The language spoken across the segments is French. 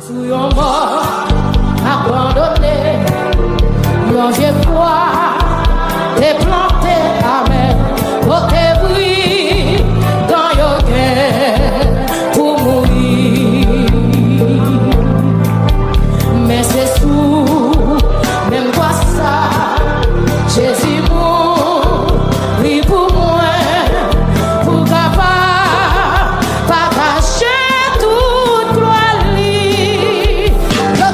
Sous yon mort, abandonné, yon vieux poids, déplanté, amen, côté bruit, dans yon guerre, pour mourir. Mais c'est sous, même quoi ça, Jésus mourit pour moi, pour capable partager toute gloire. Yo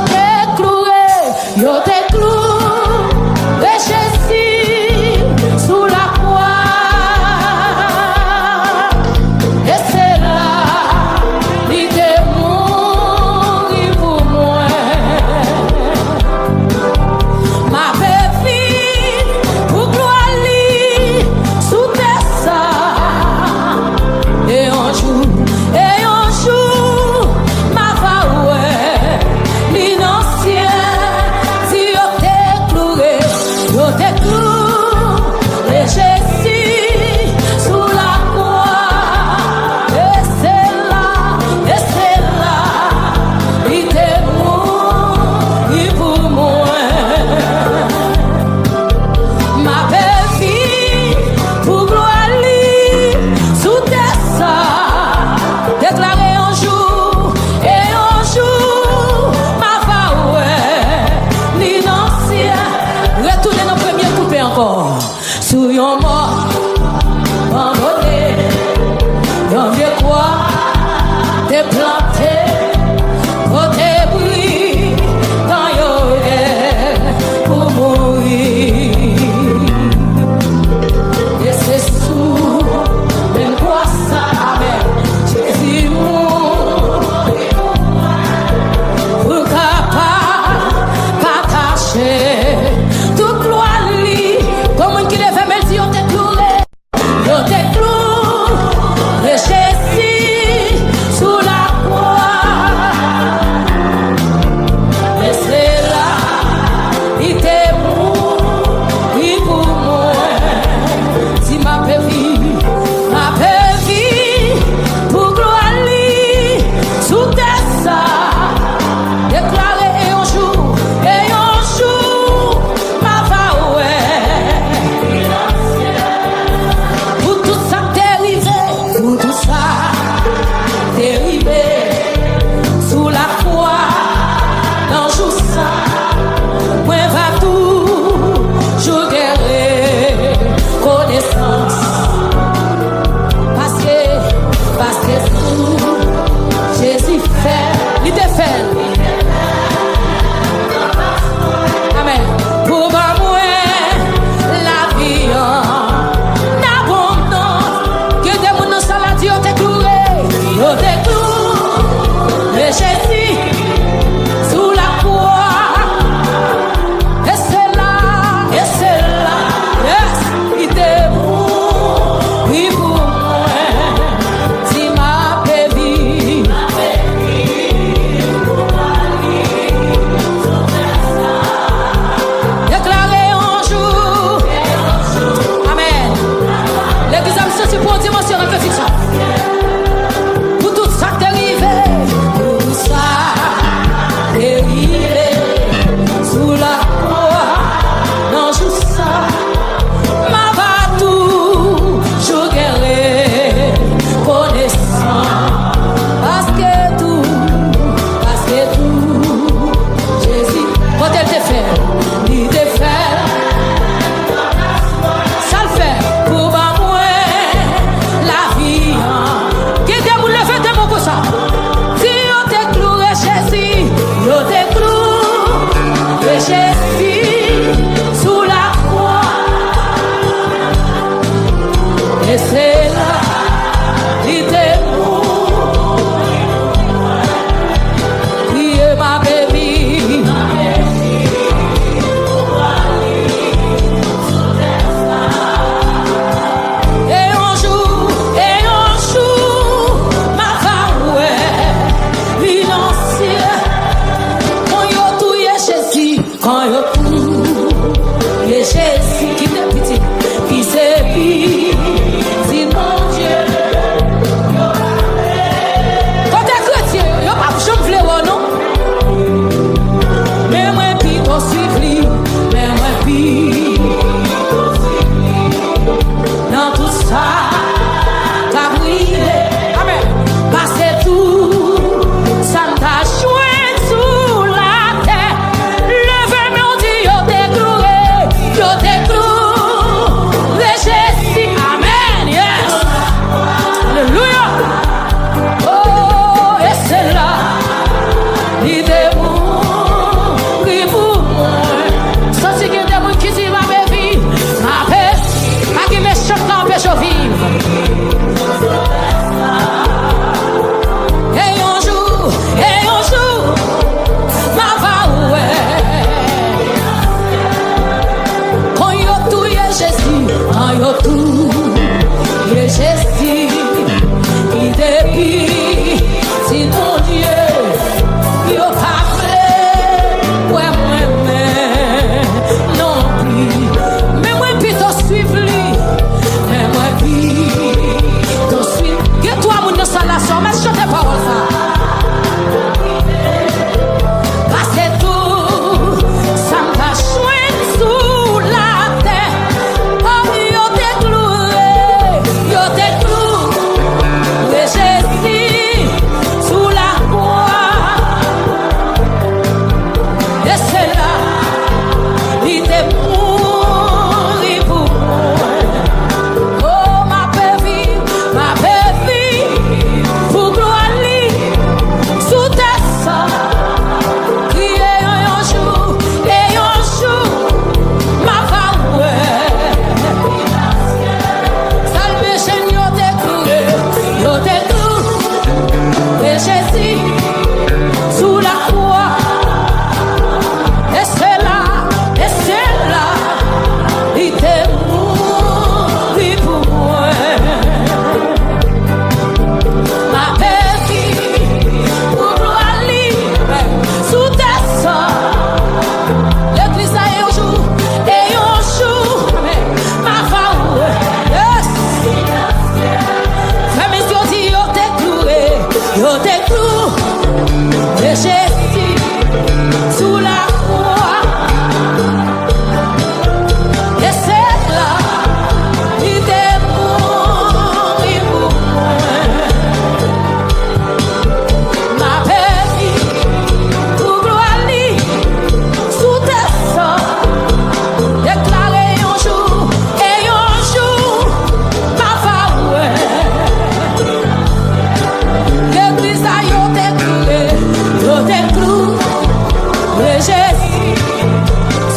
Jésus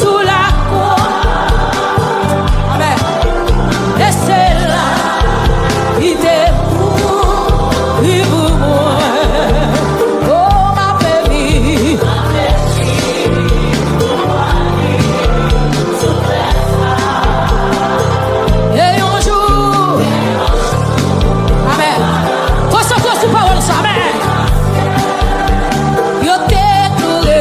sous la croix. Amen. Et c'est là, il est pour moi. Oh, ma famille. Et un jour, amen. Concentre sur parole, ça, amen. Yo t'ai trouvé.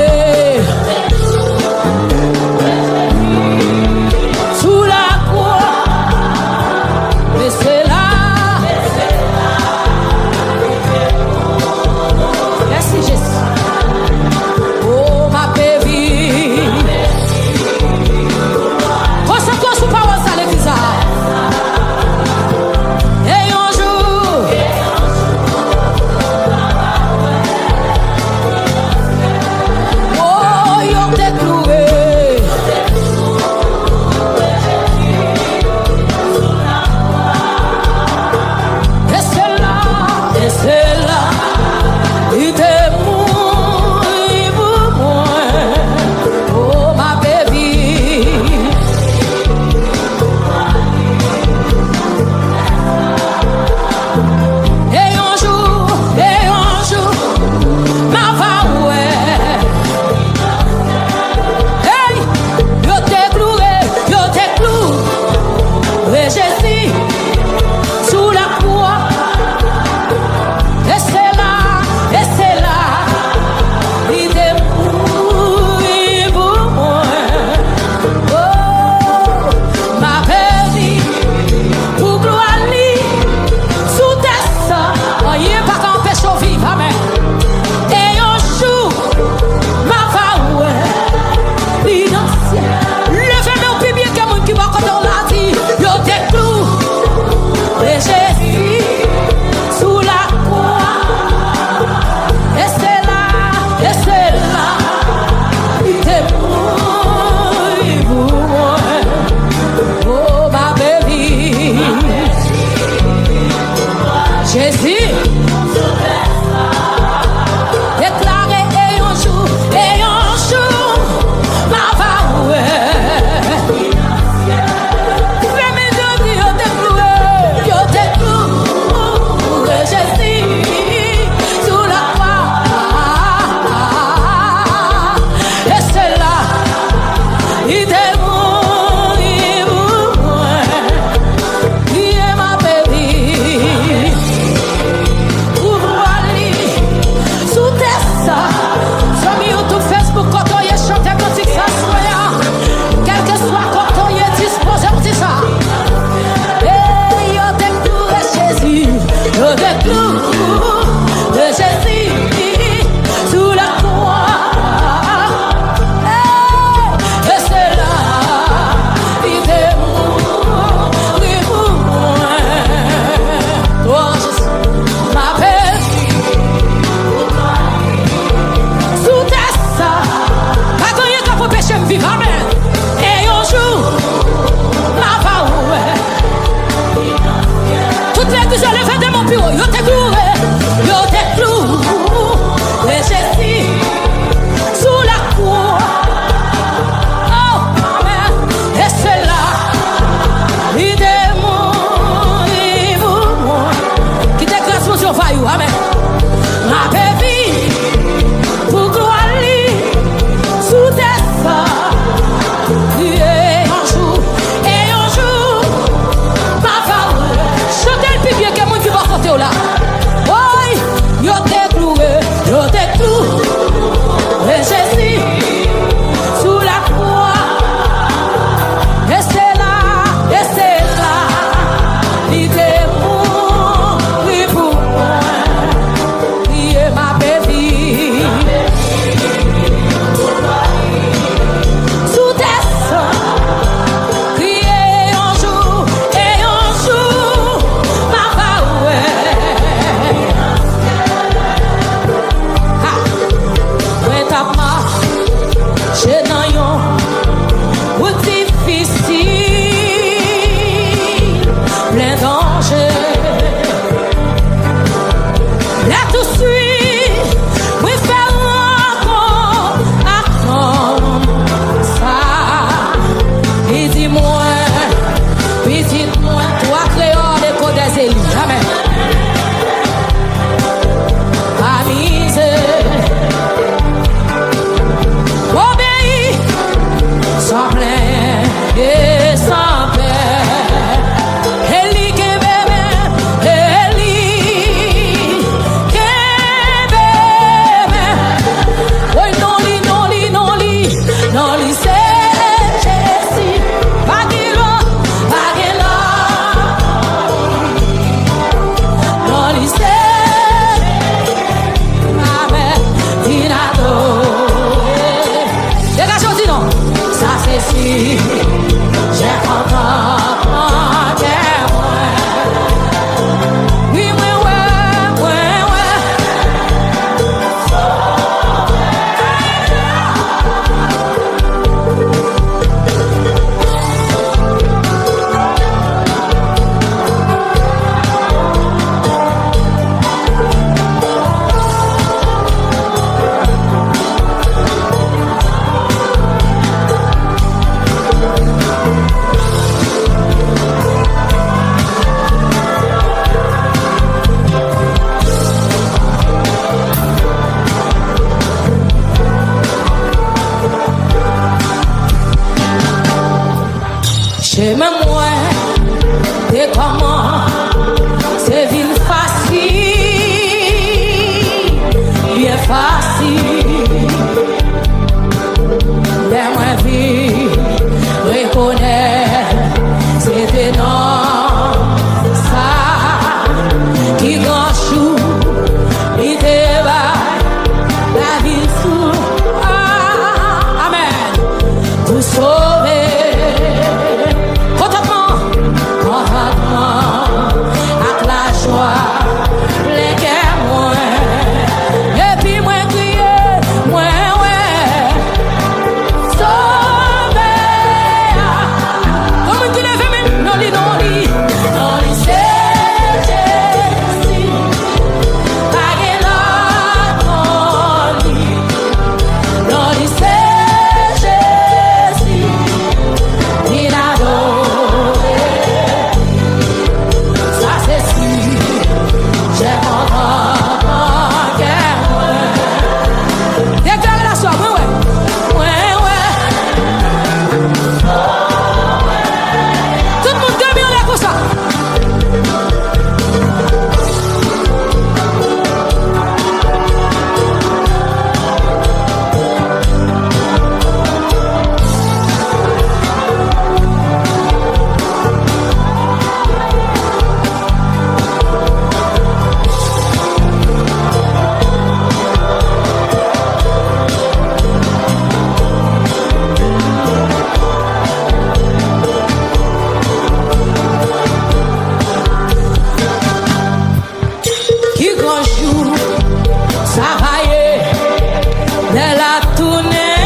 de la tournée,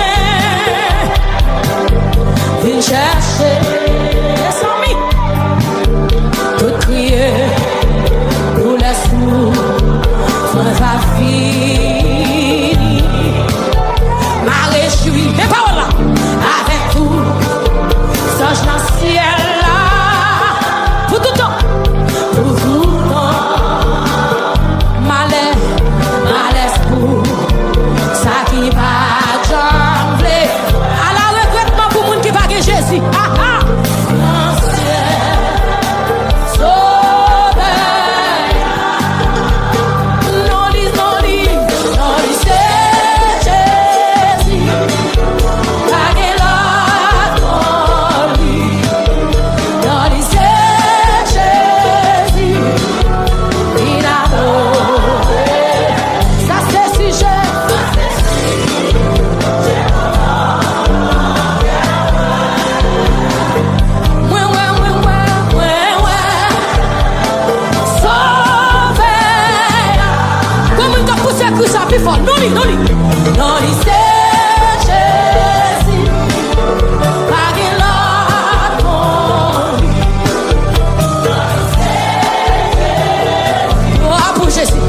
viens chercher sans mi, tout crier pour les sous, on va finir. Ma réjouis, mes paroles là, avec tout, songe dans le ciel là, pour tout temps, pour tout temps. Malaise pour ça qui va jambler. À la regrettement pour moun qui va que Jésus. Ah ah. Ancien sauveur. Non, dis, c'est Jésus. Pas que l'autre lui. Non, dis, c'est Jésus. Il a non, c'est Jésus. Pas que l'autre lui. Oh, pour Jésus.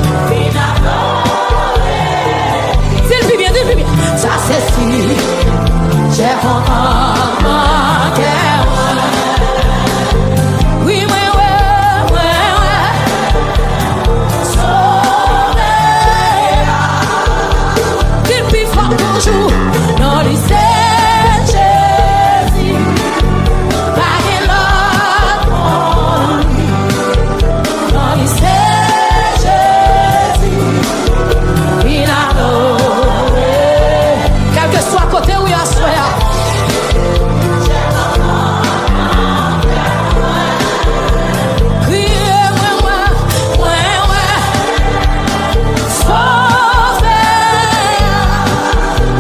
Dis-le bien, dis-le bien. Ça c'est si. J'ai content mon cœur. Oui, oui, oui, oui, oui. Toujours, non, c'est Jésus, pas que l'autre, non, c'est Jésus, il a adoré, quel que soit côté où il y a soya.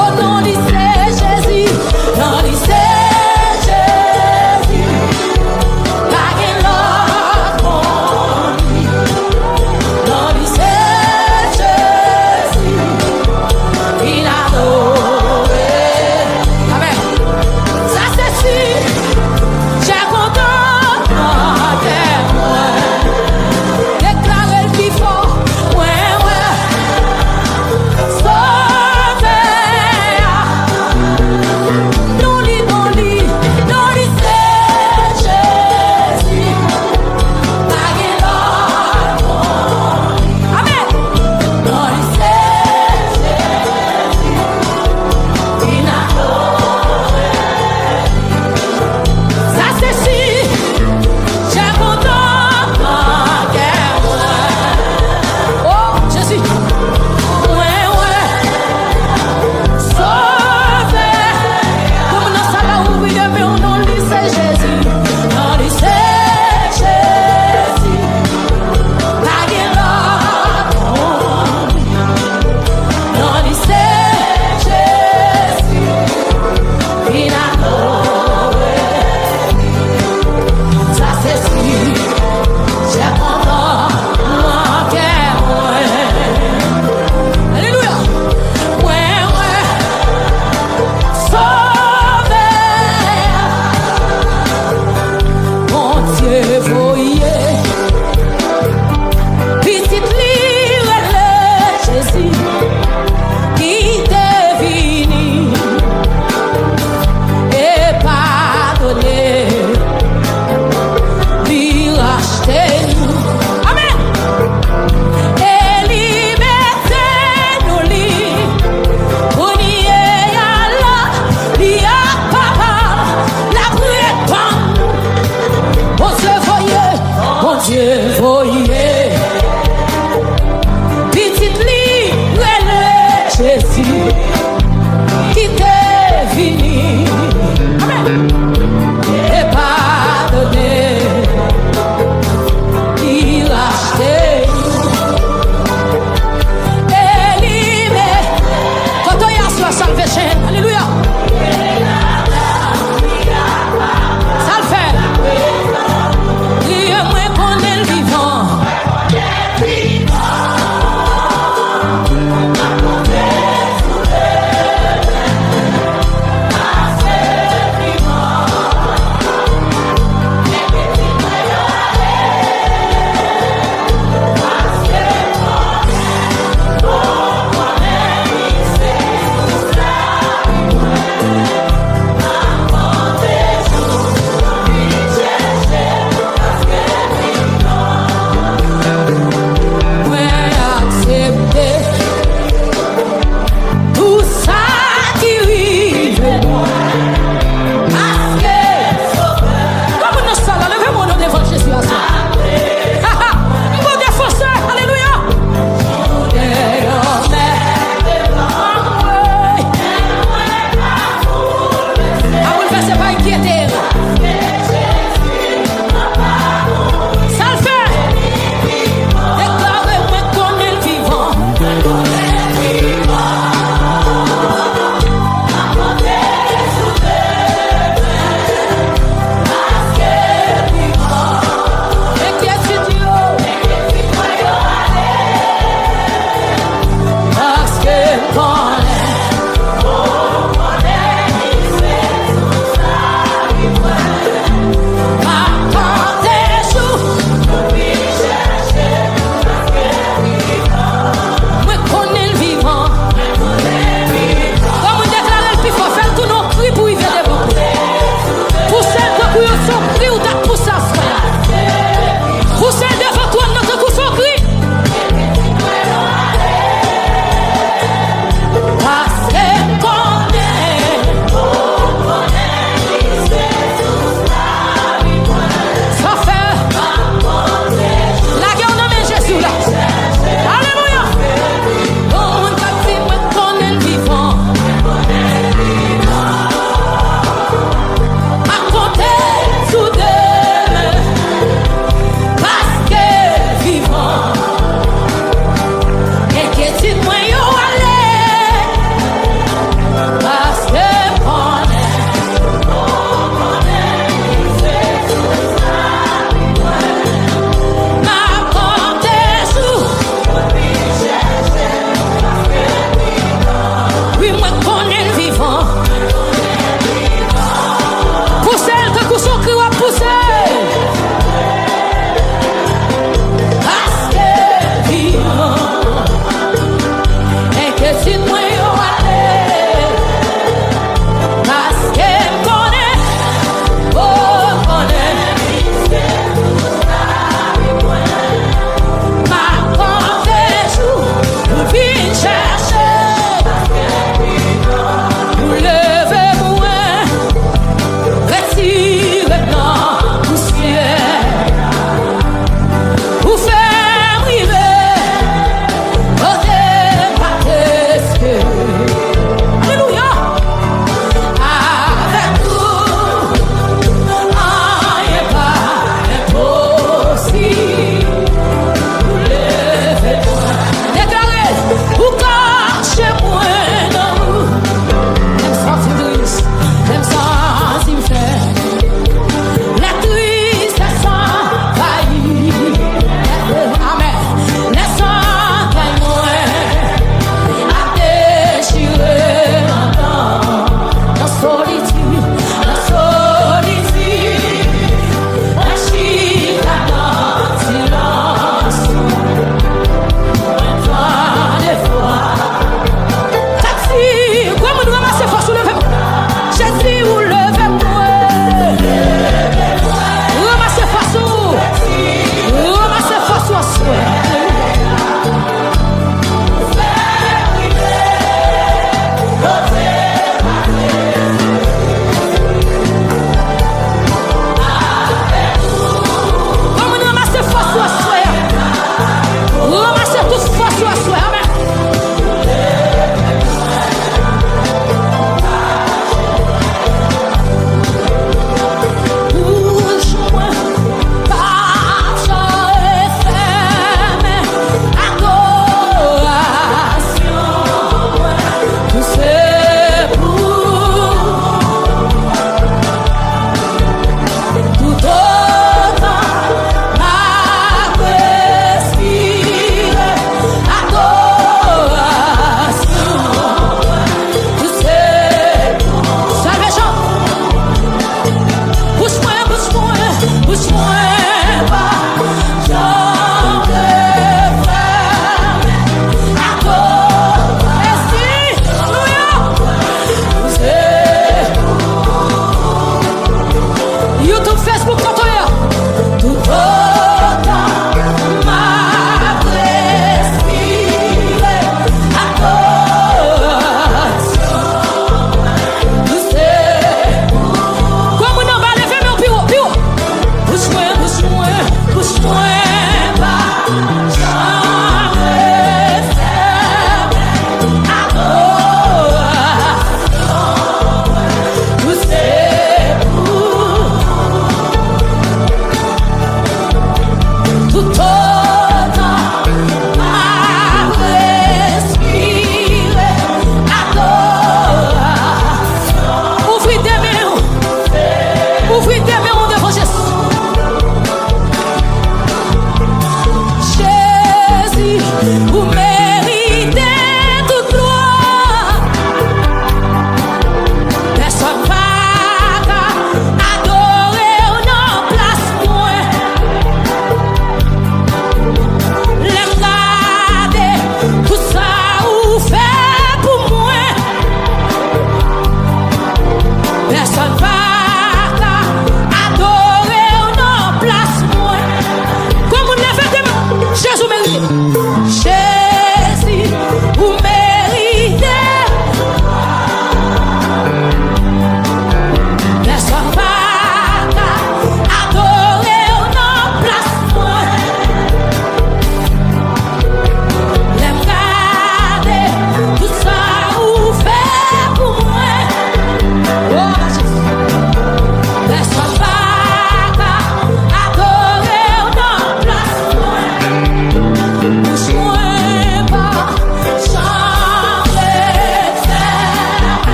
Oh non,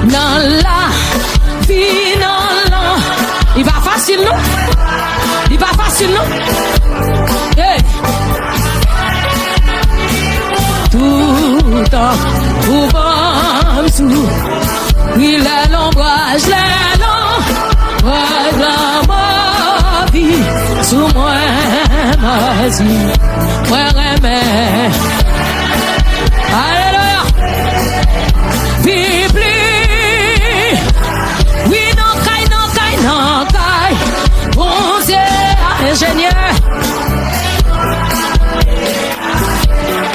dans la vie, dans la. Il va facile, non? Il va facile, non? Hey. Tout en pouvant sous. Il est l'ombrage, l'ombrage de ma vie. Sous moi, ma vie, moi, remets. Alléluia. Bible. Oui, non, caille. Bon Dieu, ingénieur.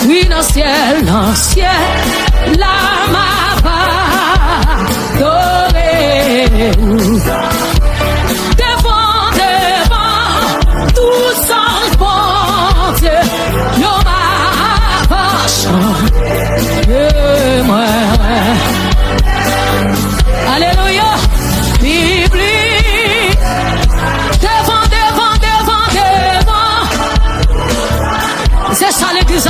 Oui, dans le ciel, là, ma part, doré. Devant, tout sans bon Dieu, yo ma et moi. Alléluia, Bible. Devant. C'est ça l'église.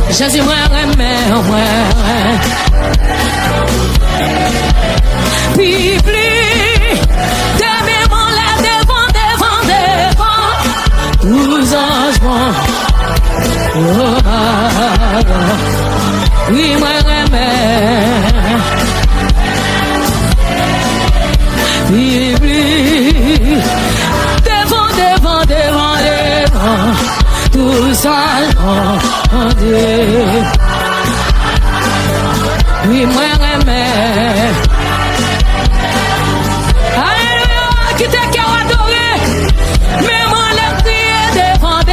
Jésus, moi, Bible. Devant, tous anges bons. Oui, moi, Bible. Devant, tous anges bons. Oui, moi, Alléluia, qui te cœur adoré. Mais moi, le prier devant.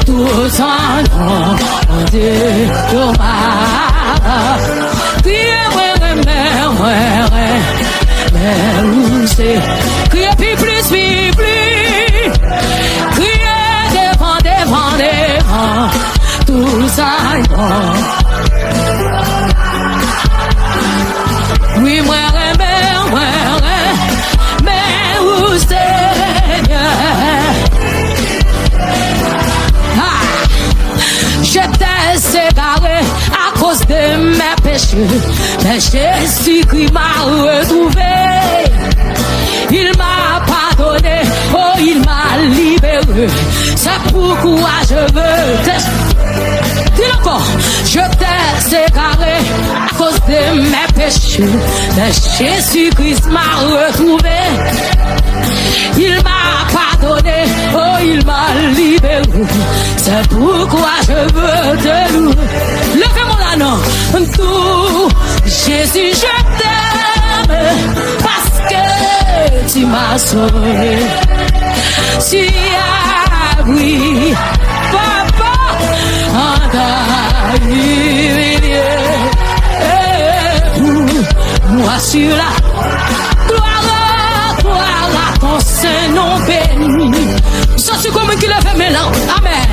Tous anges bons. Priez, moi, où c'est? Criez plus, criez devant, tout ça. Oui, moi, mais où Seigneur? Je t'ai séparé à cause de mes péchés, mais Jésus-Christ m'a retrouvé. Il m'a pardonné, oh il m'a libéré. C'est pourquoi je veux te... Dis encore, je t'ai séparé à cause de mes péchés, mais Jésus-Christ m'a retrouvé. Il m'a pardonné, oh il m'a libéré. C'est pourquoi je veux te louer. Levez-moi la main, tout Jésus, je t'aime parce que tu m'as sauvé. Tu as, oui, papa, en ta vie, moi sur la gloire à ton Saint-Nom béni. Je suis comme qui lève mes langues, amen.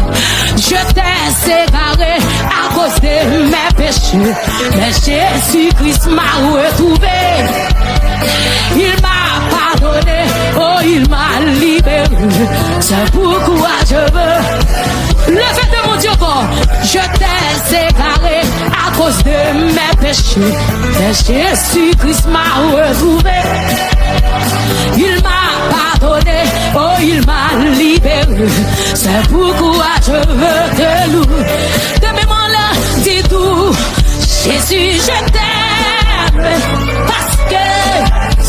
Je t'ai séparé à cause de mes péchés, mais Jésus-Christ m'a retrouvé. Il m'a pardonné, oh il m'a libéré. C'est pourquoi je veux lever de mon Dieu fort. Je t'ai séparé à cause de mes péchés, mais Jésus-Christ m'a retrouvé. Il m'a pardonné, oh il m'a libéré. C'est pourquoi je veux te louer. De mes mains là, dis tout, Jésus je t'aime parce que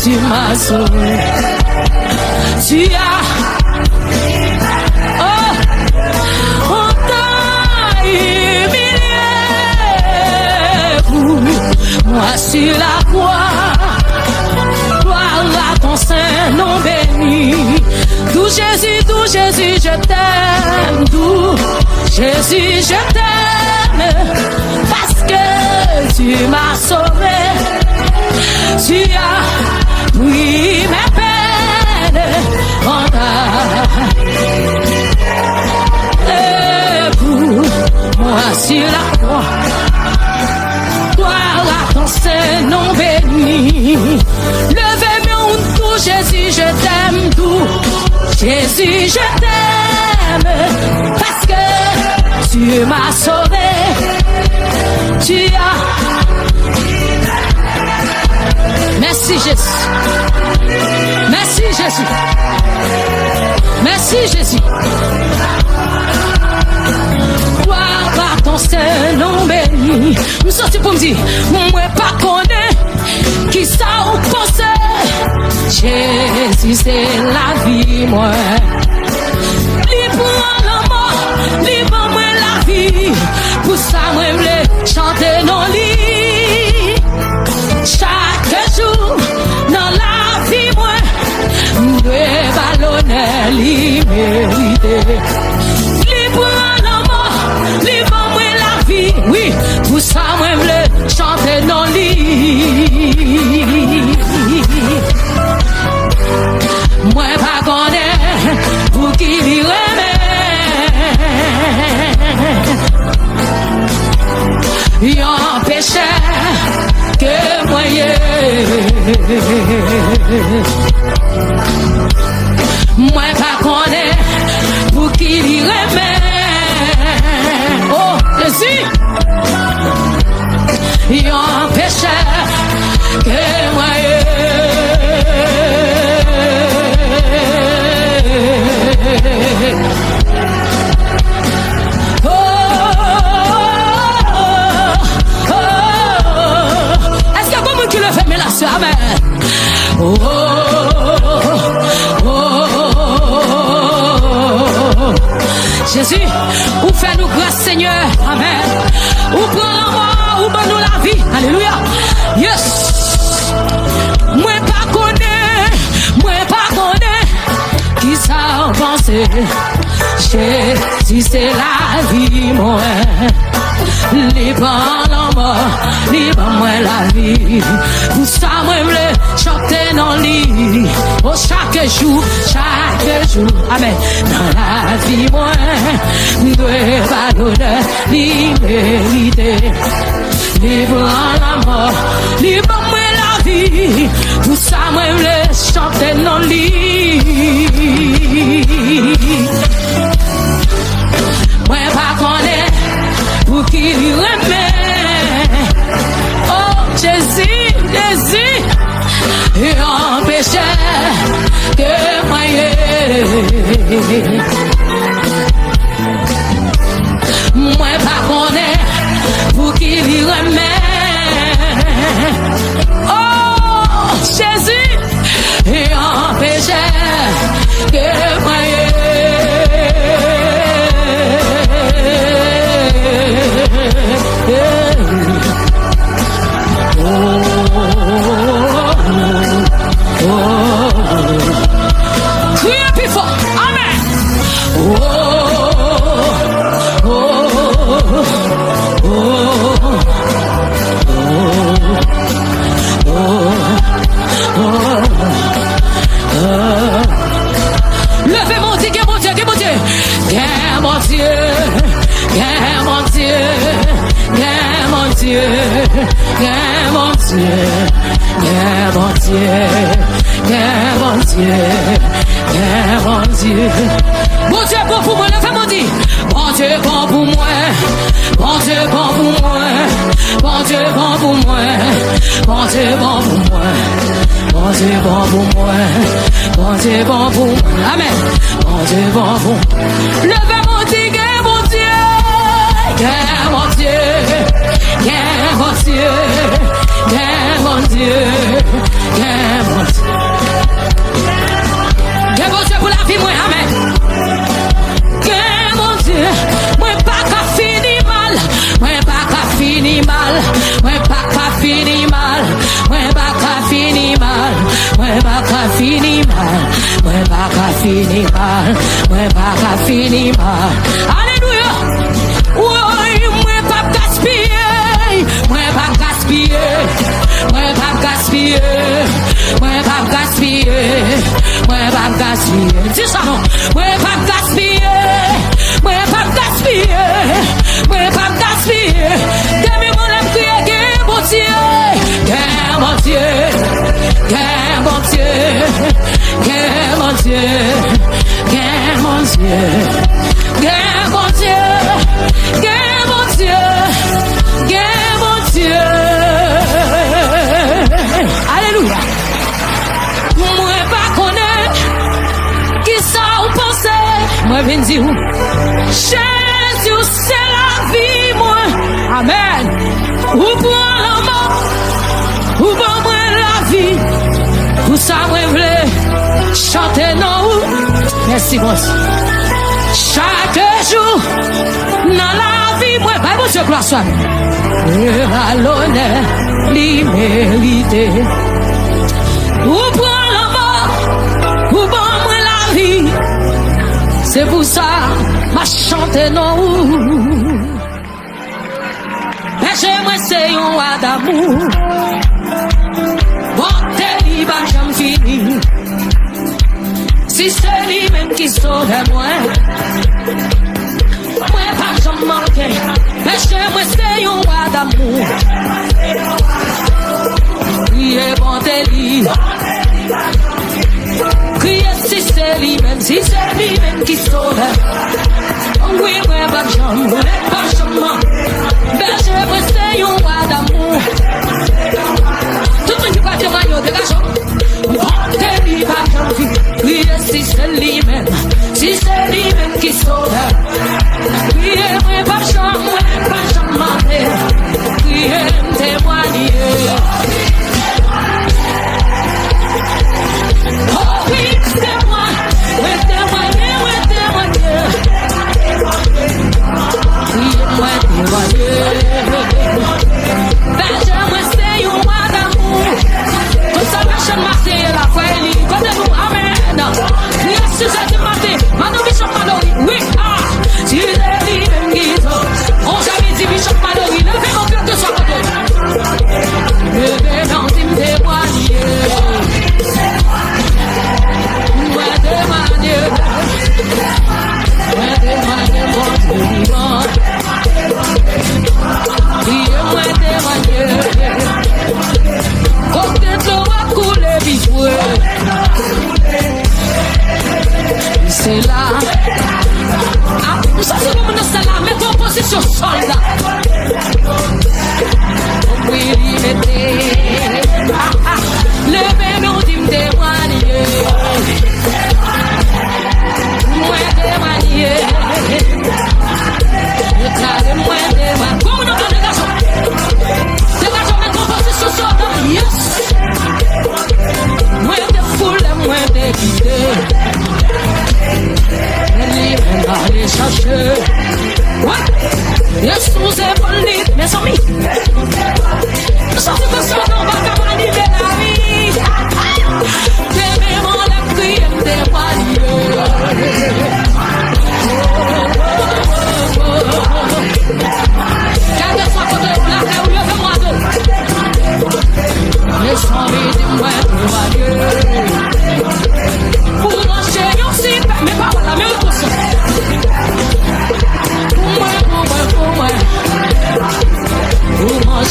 tu m'as sauvé. Tu as, oh, on t'a humilié, moi sur la croix. Gloire à ton Saint-Nom béni. Tout Jésus, je t'aime. Tout Jésus, je t'aime. Parce que tu m'as sauvé. Tu as pris mes peines en ta. Et pour moi sur la croix. Gloire à ton Saint-Nom béni. Levez-moi tout, Jésus, je t'aime tout. Jésus, je t'aime parce que tu m'as sauvé. Jésus. Merci Jésus. Merci Jésus. Gloire par ton Saint-Nom béni. Nous sortons pour me dire, moi pas connaître qui ça ou penser. Jésus c'est la vie, moi. Libre la mort, libre moi la vie. Pour ça, moi m'le chanter non lit. Chaque jour, dans la vie, moi, m'le ballonner l'imérité. Libre la mort, libre moi la vie. Oui, pour ça, moi m'le chanter non lit. Moi pas connaître pour qui lui remet. Yon péché que moyen. Moi pas connaître pour qui lui remet. Oh Jésus. Yon péché que moyen. Oh, oh, oh, oh. Est-ce qu'il y a quelqu'un qui le fait, mais là, c'est amen. Oh, oh, oh, oh. Jésus, ou fais-nous grâce, Seigneur. Amen. Ou prends la mort, ou donne-nous la vie. Alléluia. Yes. Moi pas connaître. Qui ça penser? Jésus c'est la vie, moi. Libre la mort, libre moi la vie. Pour ça, moi m'le chanter dans lit. Oh, chaque jour, amen. Dans la vie, moi, m'doit pardonner l'imérité. Libre la mort, libre moi la vie. Pour ça, moi m'le chanter dans lit. Moi pas connaître pour qui lui remet. Oh Jésus, Jésus, et en péché que moyen. Moi pas connaître pour qui lui remet. Oh Jésus, et en péché que moyen. Criez plus fort, amen. Oh, oh, oh, levez mon Dieu, mon Dieu, mon Dieu, mon Dieu, mon Dieu, mon Dieu, mon Dieu, mon Dieu, mon Dieu, mon Dieu. Bon Dieu bon pour moi, levez mon Dieu. Bon Dieu bon pour moi, bon Dieu bon pour moi, bon Dieu bon pour moi, bon Dieu bon pour moi, bon Dieu bon pour moi, bon Dieu bon pour moi, amen. Bon Dieu bon pour moi. Levez mon Dieu, mon Dieu, mon Dieu, mon Dieu, mon Dieu, mon Dieu. Bon Dieu pour la vie, moi, amen. Mon Dieu, moi pas qu'à finir mal, moi pas qu'à finir mal, moi pas qu'à finir mal, moi pas qu'à finir mal, moi pas qu'à finir mal, moi pas qu'à finir mal, moi pas qu'à finir mal. Alléluia. Oui, moi pas gaspiller, moi pas gaspiller, moi pas gaspiller, moi pas gaspiller, moi pas gaspiller. Dis ça non, moi pas gaspiller, moi pas gaspiller, moi pas gaspiller. Demi mon aime crier, bon Dieu, mon Dieu, mon Dieu, mon Dieu, mon Dieu, mon Dieu. Jésus, Jésus, c'est la vie, moi. Amen. Ou pour la mort, ou pour moi la vie. Pour ça, moi, je chanter non. Merci, boss. Chaque jour, dans la vie, moi, bah, bon Dieu, gloire soit. Et à l'honneur, l'immérité. Ou pour la mort, ou pour moi la vie. C'est pour ça, ma chanter non. J'aimerais c'est un roi d'amour. Bon, t'es libre, j'aime fini. Si c'est lui-même qui sauve moi, moi pas j'en manquais. Mais j'aimerais c'est un roi d'amour. Criez bon, t'es libre. Criez si c'est lui-même qui sauve. Oui, moi pas j'en manquais. Mais j'aimerais c'est un roi d'amour. Tout le monde qui va témoigner de garçon. Bon, t'es libre, j'en vis. Oui, si c'est lui-même qui sauve. Oui, moi pas j'en manquais. Oui, témoigner. Oh oui, c'est moi. Oui, témoigner. Oui, moi témoigner. Ben j'aimerais c'est un roi d'amour. Comme ça, ma chaîne Marseille la foi est libre. Côté-nous, amen. Oui, si c'est du matin, Mano Bishop Mallory. Oui, si c'est lui-même qui sauve. On j'avais dit Bishop Mallory. Levez mon cœur que soit côté. Levez dans une témoigner. Moi témoigner. Moi témoigner, mon Dieu vivant. Moi témoigner. Côté de l'eau a coulé bifoué. C'est là. Ah, ça c'est comme nous c'est là, mais ton position soldat. Oui, mettez. Levez nous d'y me témoigner. Moi témoigner. Moi témoigner. Comment nous parlons de garçon? Des garçons mais ton position soldat. Yes. Moi te foule, moi te guider. Allez chercher. Ouais. Yesus est poli, mes amis. Nous sommes tous sur nos bacs à manier la vie. T'aimez-moi la prière des paliers. Quelle soit côté de la terre, levez-moi d'eau. Les amis, dis-moi de palier. Pour manger, on s'y fait, mais pas voilà, mais on pousse. Pour moi. Pour manger,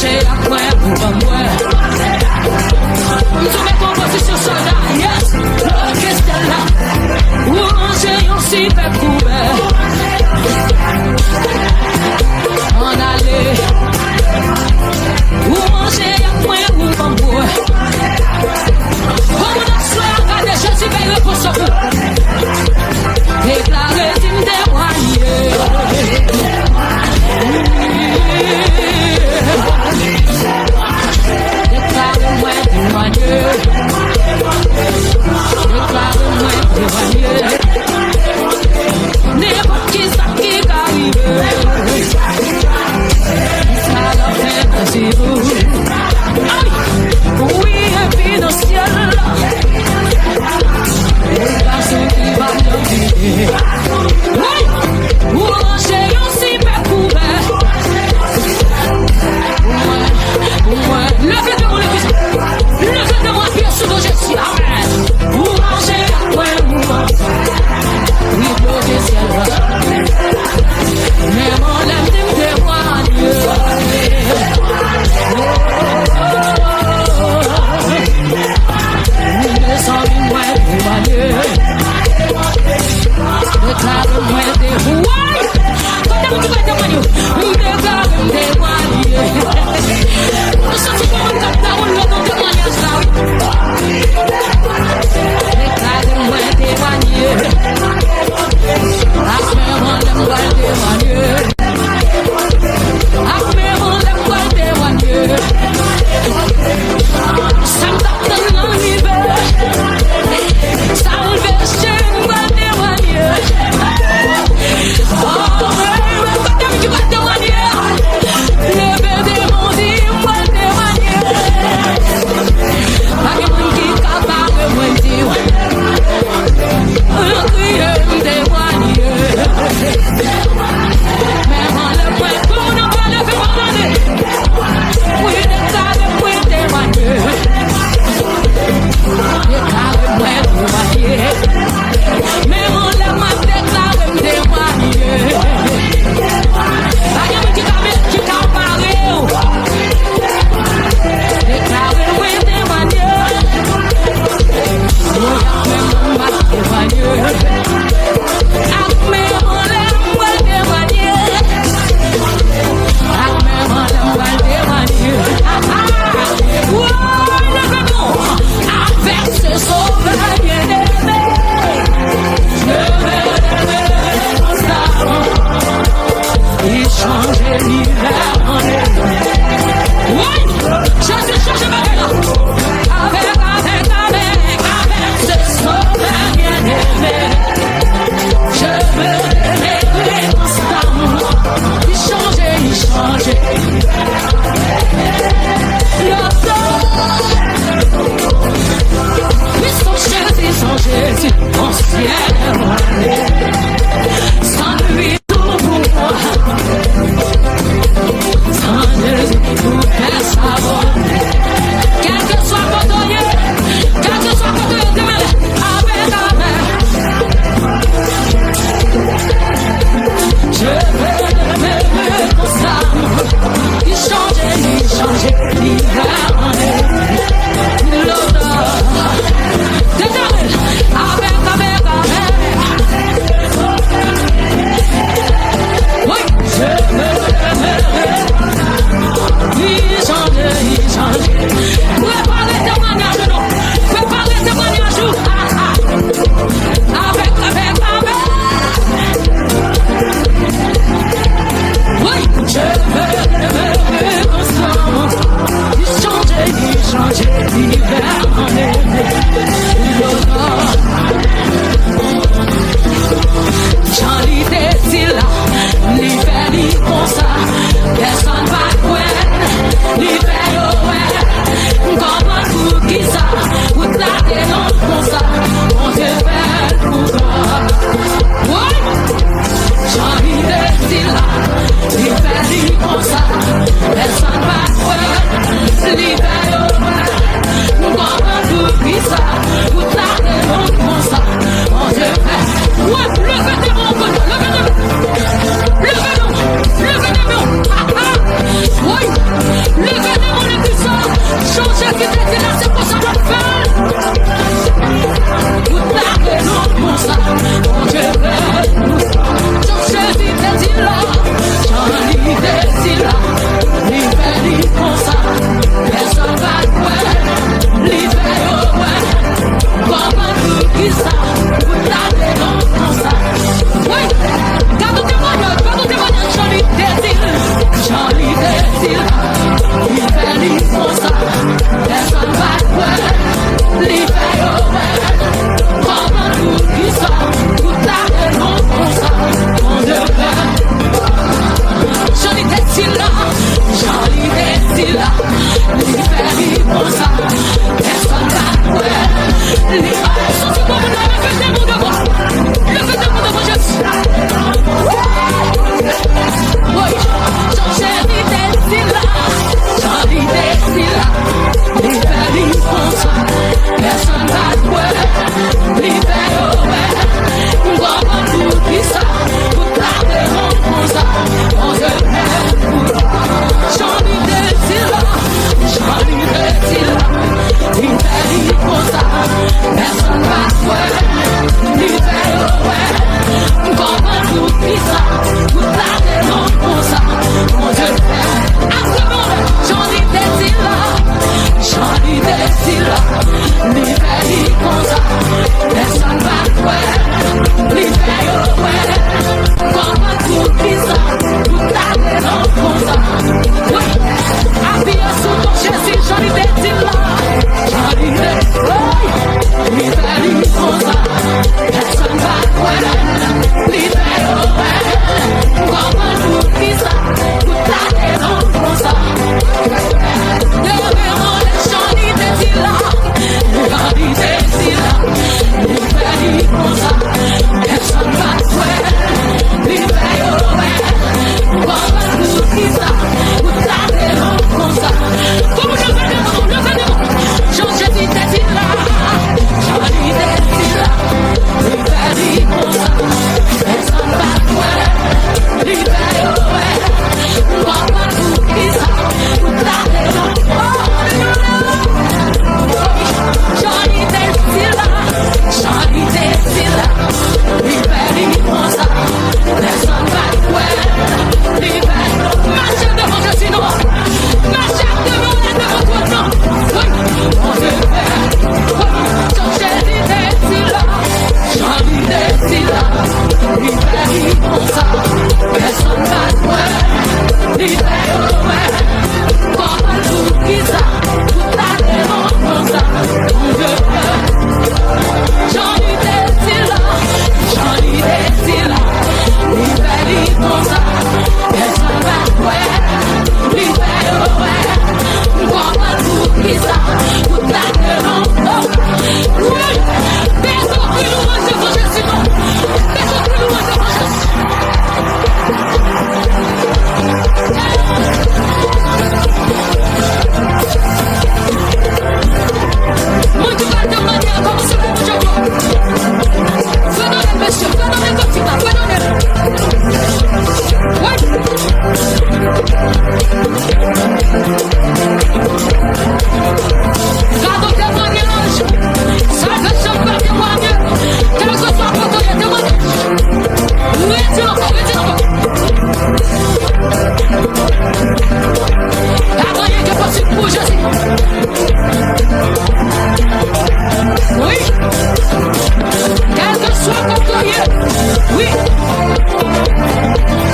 Oui,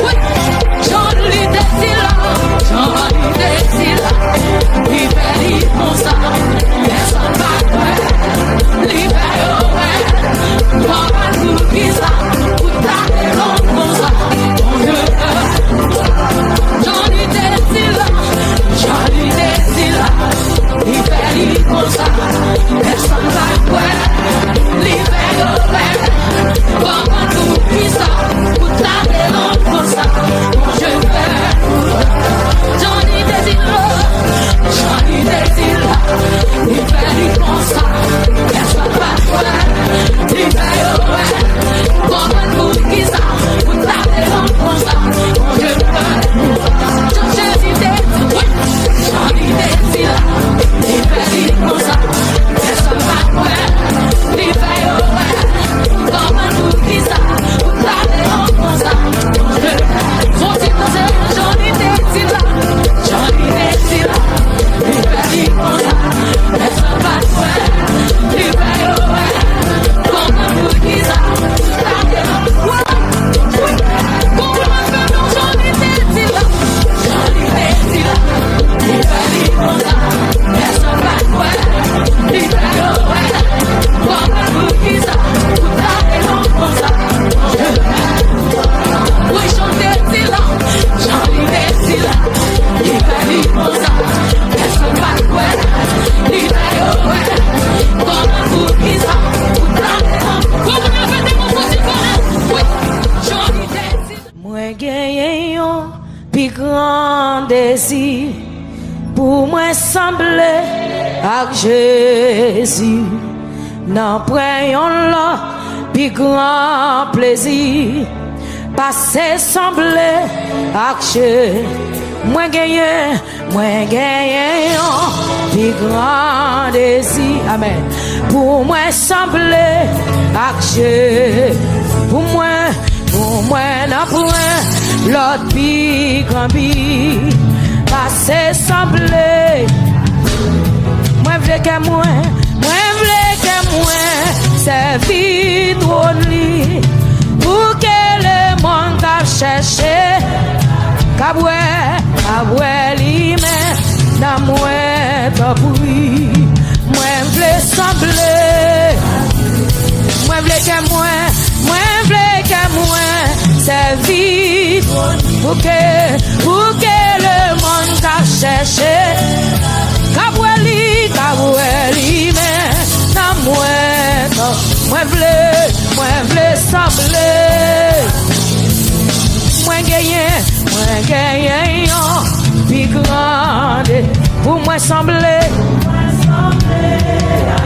oui, j'en ai des là, pour moi sembler avec Jésus. N'en prions là, puis grand plaisir. Passer sembler avec Jésus. Moi gagné, puis grand désir. Amen. Pour moi sembler avec Jésus. Pour moi n'en point l'autre puis grand bi. Passer sembler. Moi v'lais que moi servir trop li pour que le monde a cherché. Kaboué li mais dans moi t'as bruit. Moi v'lais sembler. Moi v'lais que moi servir pour que le monde a cherché. Kaboué li mais dans moi v'lais sembler. Moi gagné, puis grande, pour moi sembler.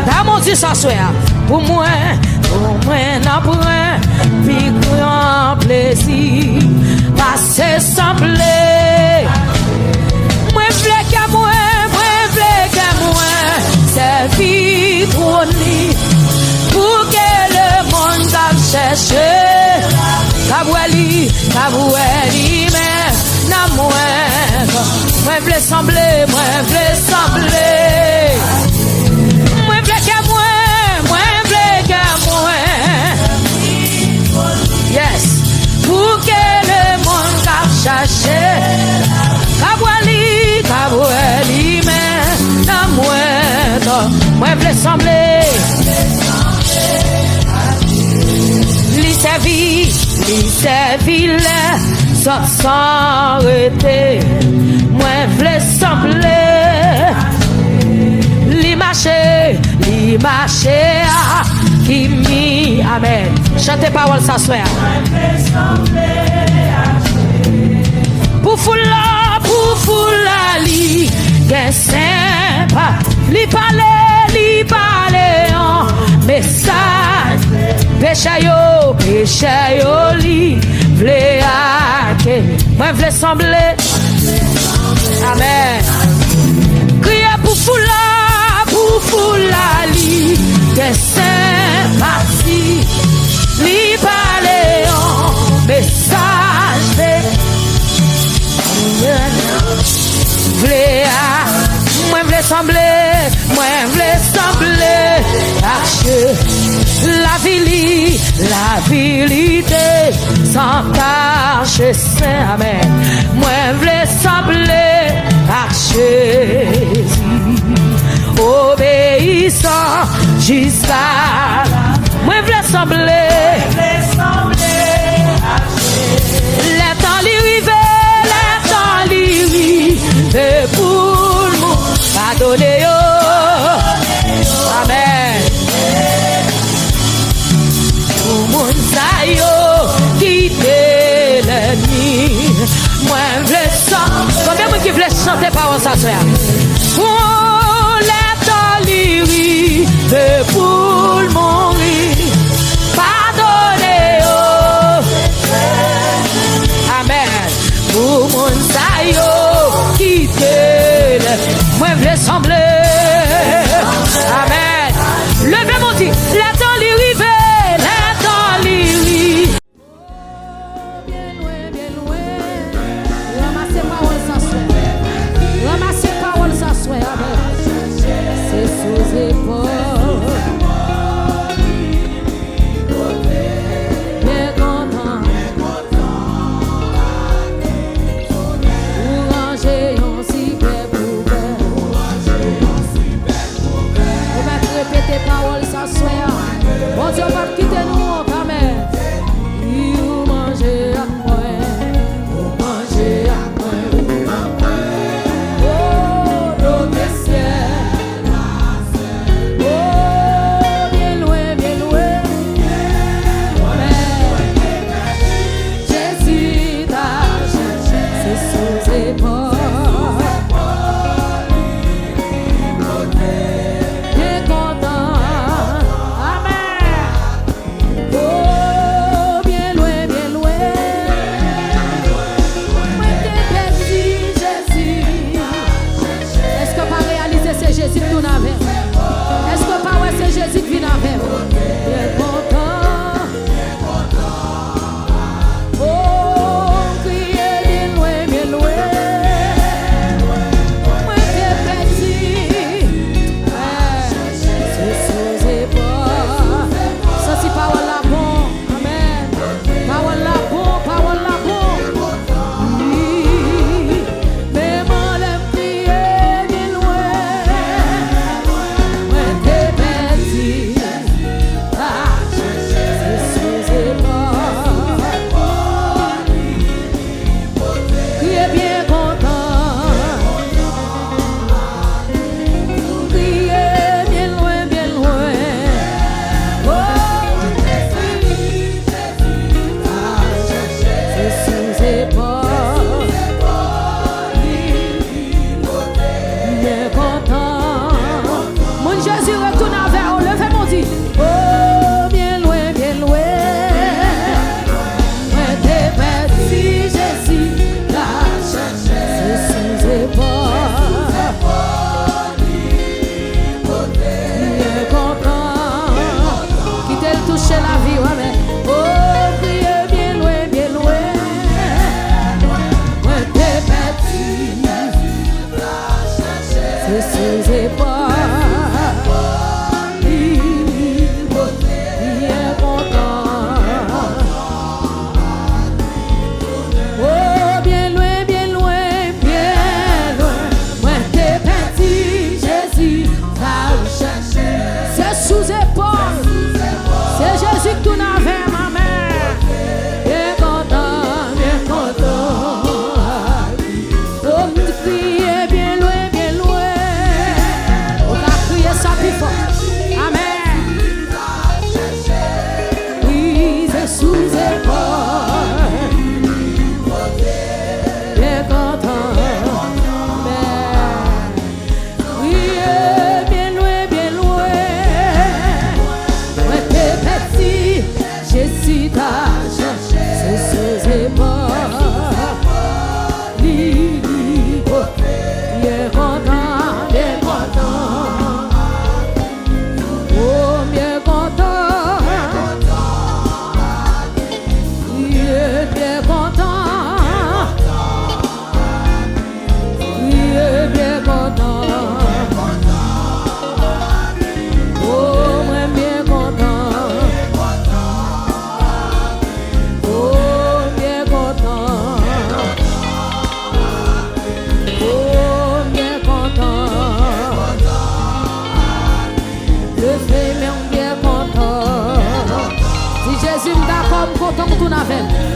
Dans mon Dieu ça soit, pour moi n'en point, puis grand plaisir, passer sembler. Moi v'lais que moi, servir trop ni, pour que le monde va chercher. Kabouali, mais n'a moi v'lais sembler. Moi v'lais que moi. Yes, pour que le monde va chercher. Kabouali, mais n'a moi v'lais sembler. Li servi là, sans arrêter. Moi v'lais sembler. Li marché, qui mi, amen. Chantez parole ça soit. Pour foula li, qu'est sympa. Li parler en message. Péché yo li vle ake. Moi vle sembler. Amen. Crier pour foula li que sympathie. Li parler en message. Moi vle sembler. La vérité sans tâche saint. Amen. Moi v'lais sembler à Jésus, obéissant jusqu'à. Moi v'lais sembler à Jésus. Les temps li rive pour nous pardonner. Amen. Quitter l'ennemi. Moi v'lais chanter. Combien de qui voulait chanter par ça frère? Oh les toliri pour mourir. Pardonnez. Amen. Pour mon sayo quitter le. Moi v'lais sembler. Amen. Levez mon dit. Les toliri. C'est sous épaules. Bien content. Pour ranger un si bel poubelle. Jésus est bon.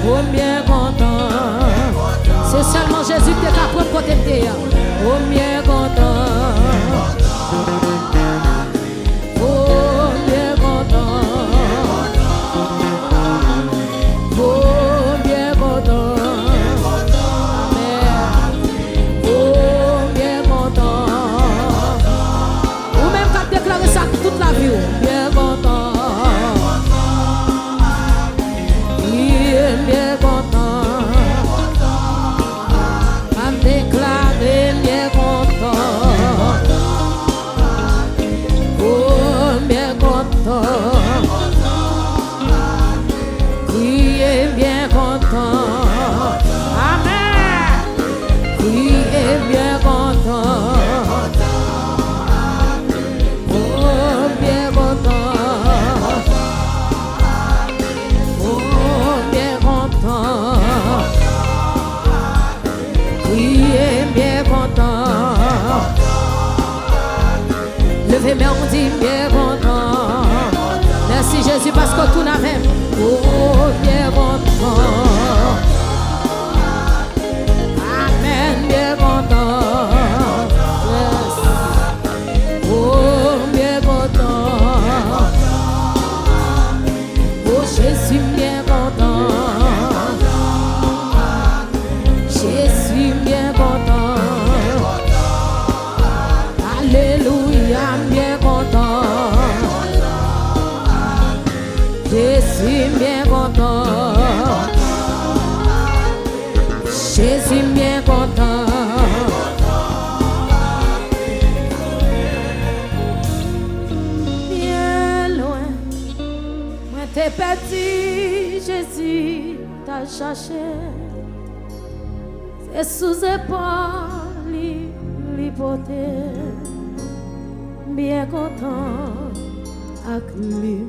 Oh, bien content. C'est seulement Jésus qui est capable de protéger. Oh, bien content. Oh, bien content. Oh, bien content. Oh, bien content. Ou même quand déclarer ça toute la vie. Bien content. Bien content, à me déclarer bien content, oh bien content, crier bien content, amen, crier bien content, oh bien content. Levez mes on dit bien content. Merci Jésus parce que tout n'a même. Oh bien content. Amen bien content. Yes. Oh bien content. Oh Jésus bien content. Jésus bien content. Alléluia, bien content. Jésus bien content. Jésus bien content. Bien loin, moi t'es petit, Jésus t'a cherché. C'est sous épaule, l'hypothèse. Bien content avec lui.